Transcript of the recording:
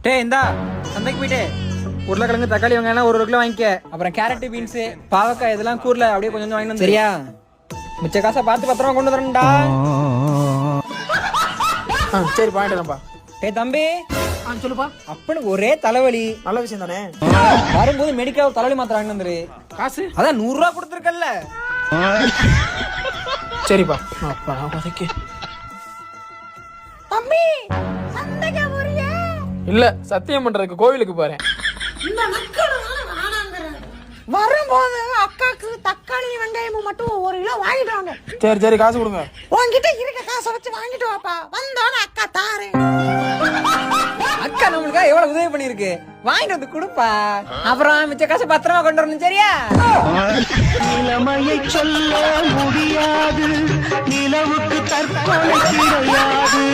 டேய் இந்தா சந்தைக்கு போயிட்டு உருளைக்கிழங்கு தக்காளி வெங்காயம் 1 கிலோ வாங்கிக்க. அப்புறம் கேரட் பீன்ஸ் பாவக்காய் இதெல்லாம் கூர்ல அப்படியே கொஞ்சம் வாங்கிட்டு வந்து சரியா? மிச்ச காசை பார்த்து பத்திரமா கொண்டு வரணும்டா. சரி பாயிட்டுதான்ப்பா. டேய் தம்பி சொல்லுப்பா. அப்பனுக்கு ஒரே தலைவலி. நல்ல விஷயம் தானே. வரும்போது மெடிக்கல் தலைவலி மாத்திரை வாங்கிட்டு வந்துரு. காசு அதான் 100 ரூபா கொடுத்துருக்கல்ல. சரிப்பா. தம்பி சந்தைக்கு போறியா? இல்ல சத்தியம் பண்றதுக்கு கோவிலுக்கு போறேன். வரும்போது அக்காக்கு தக்காளி வெங்காயமும் மட்டும் 1 கிலோ வாங்கிட்டு வாங்க. சரி சரி காசு கொடுங்க. உன்கிட்ட இருக்க காசை வச்சு வாங்கிட்டு வாப்பா. வந்தோன்னு அக்கா தாரேன். அக்கா நம்மளுக்காக எவ்வளவு உதவி பண்ணிருக்கு, வாங்கிட்டு வந்து கொடுப்பா. அப்புறம் மிச்ச காசை பத்திரமா கொண்டு வரணும் சரியா? நிலைமையை சொல்ல முடியாது, நிலவுக்கு தற்கொலை கிடையாது.